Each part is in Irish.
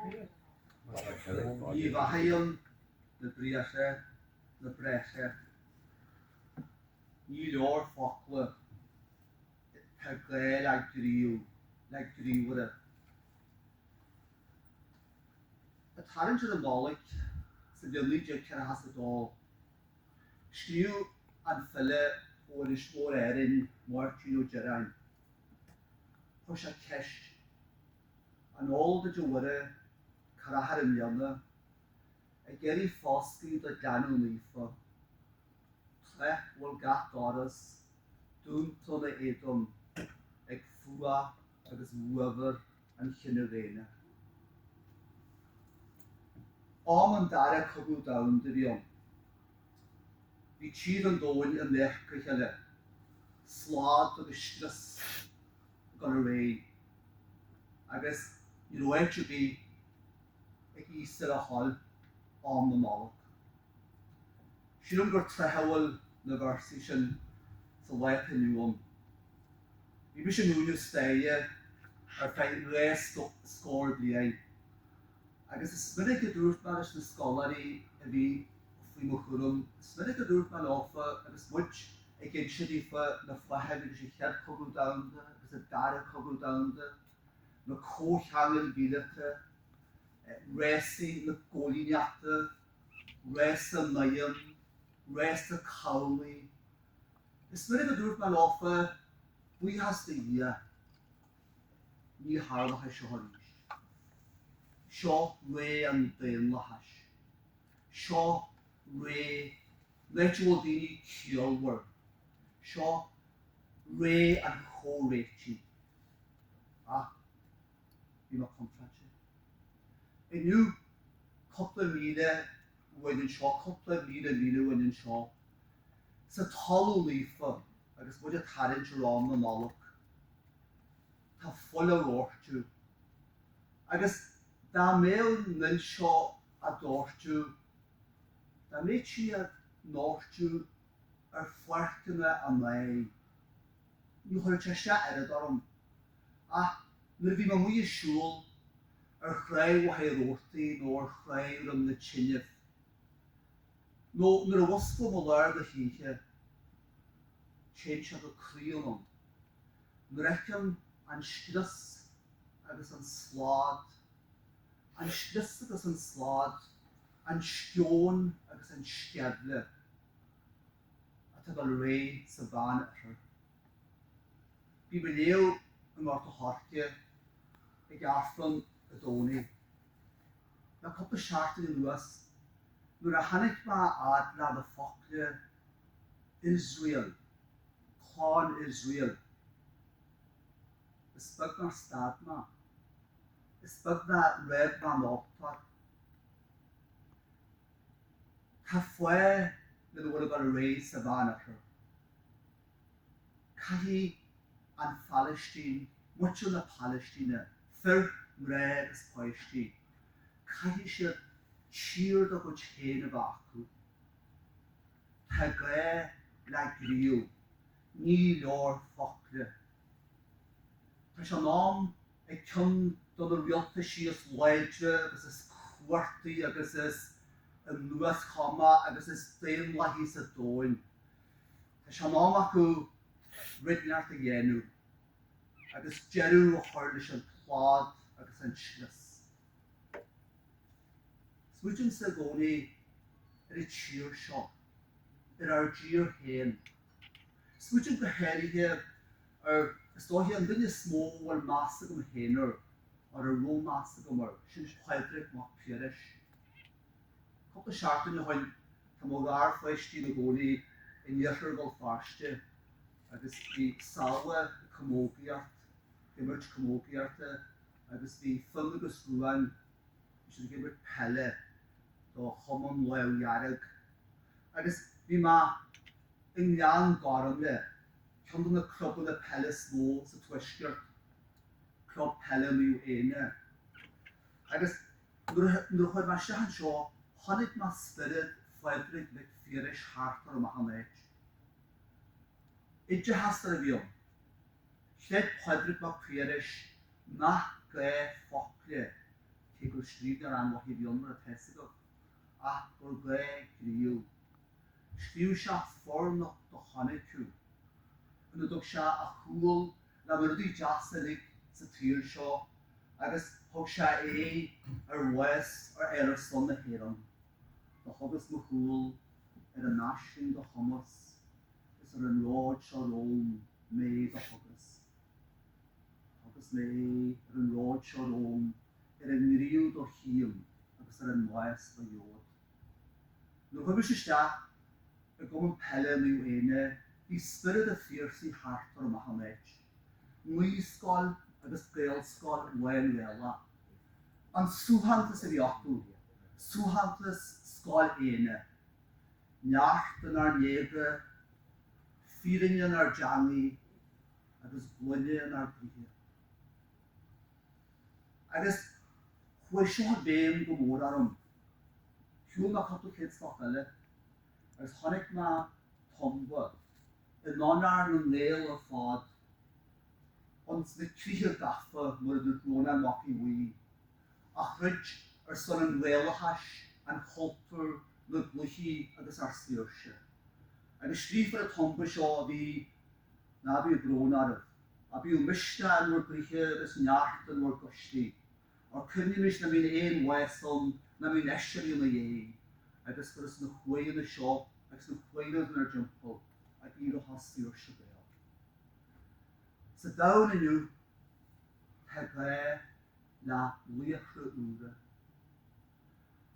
Ní bheathaíonn na briathra na bráithre. Ní leor focla tá Gaeilge le gríomhara. A tarann siad an málaigh sa bhíonlaigh ceana has a dá. Scríú an fille ó is mór Airne Martin ó Geraint. Thug sé ceist. An óil de dhúire carachar an mheanna a geirí fáscaí do deanú lífa. Tlech bhfuil gach dáras dúnta na éadom ag fua agus uamhar an chinne réine. Am an dara cobú dawn de bhíon. Bhí tíad an dóin an leircha cheile, slád agus stras gan a ré. Agus ní roiinte bhí ag ísar a hall am na málaigh. Siúm gur trethebhfuil na bharsaí sin sa leith nuam. Bhí mis an úniu staige ar feadh réas scór bliain. Agus is minic a dúirt mar is na scolarí a bhí faoi mo churum. Is minic a dúirt mar áfa agus muid ag gin siad fa na flathe agus i chead cobú damda agus a dara cobú damda, na cócheangail bhíleachta, résaí na gólíneachta, rés a maim, rés a cawlaí. Is minic a dúirt mar áfa buíochas de dhia, ní harlacha seo haríis. Seo ré an daon lahas. Seo ré leitúil daoine ciallhar. Seo ré an chóréití. Bhí mar contrate. Inniu coppla míle bhain seo, coppla míle bhain seo. Sa talú lífa agus bud a tarann rán na málaigh. Tá full a róirtú. Agus dá méil nil seo a dóirtú, dá méid si a nóirtú ar fuirteanna an lei. Ní chuir te se ar a dorm. Nuair bhí mar muí siúil ar chraibh wa róirtaí nó ar chraibh an na tinneamh. nó nuair a bhoscail mo leir de híche, chéad se go críonam. Nuair ecem an stras agus an slád, an stras agus an slád, an scion agus an sceadle, a tá gal ré sa bhain air. Bhí me léo an gáta harce ag arfran a dónaí. Na coppla seachtain in luas, nuair a hanig ma adla na focle Israel, chlán Israel. Is bug na stad ma. Is bug na red ma nópa. Tá foié na bhfuil gal ré sa bhain air. Caithí an Palestine, much na Palestine, fir ré is Palestine. Caithí siad tír do go chéna bhacu. Tá Gaeilge le gríomh, ní leor focle. Tá sé nám ag cion do na rialta síos leidre agus is cuairtaí agus is an luas chama agus is daon lahí sa dóin. Tá sé nám acu ridneart a dhéanú agus jeú a chuir leis an plád agus an slas. Smuidin sa gcónaí ar a tír seo, ar ar dír héin. Smuidin go héirithe ar istóthaí an duine smó bhfuil measa go héanaar ar a ró measa go mar sin Pádraig mac Piaris. Coppla seachtain a hain tá mo gár fleistíí na gcónaí in dhearthar gáil farste agus bhí salwa commógiart, gimmert commógiarta agus bhí fun agus ruáin sin gimmert pelle do chomam leabharag. Agus bhí ma in lean garam le, cion na clobal na pelle smó sa tuisceart, clob pelle miú éine. Agus nuair chuid mar seachan seo, tháinig ma spirid Pádraig le Piaris hartar am a hanéid. Idde hastar a bhíom. Chéad Pádraig mac Piaris nach Gaeilge focle tegel stríd ar an bheathaíonn mar a teisig ach gur gae gríomh. Stíú se formnach do chonacú. Yn ydwch se a chŵl na mynd i jasalig sa tír seo agus thug se ar wes ar son na héran. Do chugus mo chŵl ar a nasrin do chumas is ar an ráid seo róm mé do chugus. Agus mé ar an ráid seo róm ar an ngriú do chiam agus ar an wes do jód. Nú chugus se steach a gom pelle miw Airne, the spirit of fiercy heart or Mohammed. Mwy sgol agus gael sgol wen lela. An súhantas yr iacw, súhantas sgol Airne. Niart yn ar niega, ffyrin yn ar jangi, agus gwynnu yn ar bryd. Agus chwisio fem gymor ar hwn. Hwn na cwpl kids stoch ele. Agus honnig ma tomba. Yn onar nhw'n leil o ffod. Ond na crich gaffa mwyd yw'r glona moc I wy. A chryd ar son yn leil o hash an cholpr na glwchi agus ar sgyrsia. Agus strif ar y tomba sio fi na fi y glona araf. A fi yw misna yn o'r griche agus niart yn o'r gosti. O'r cynnig mis na mi'n ein wesol na mi'n eisiau yn ei. Agus gwrs na chwein y siop, agus na chwein yn yr jympol, ac i'r hostir siabel. Sa dawn yn yw, tegau la briathra ura.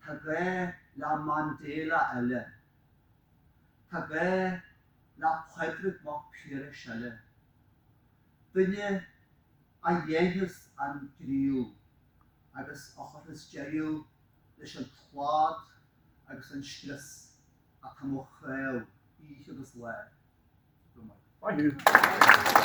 Tegau la Mandela ele. Tegau la Pedrig moc pire siale. Dynne a iechus an griw, agus ochotys jeriw leis an tlad agus an stress a tam o chrew I agus le. Thank you.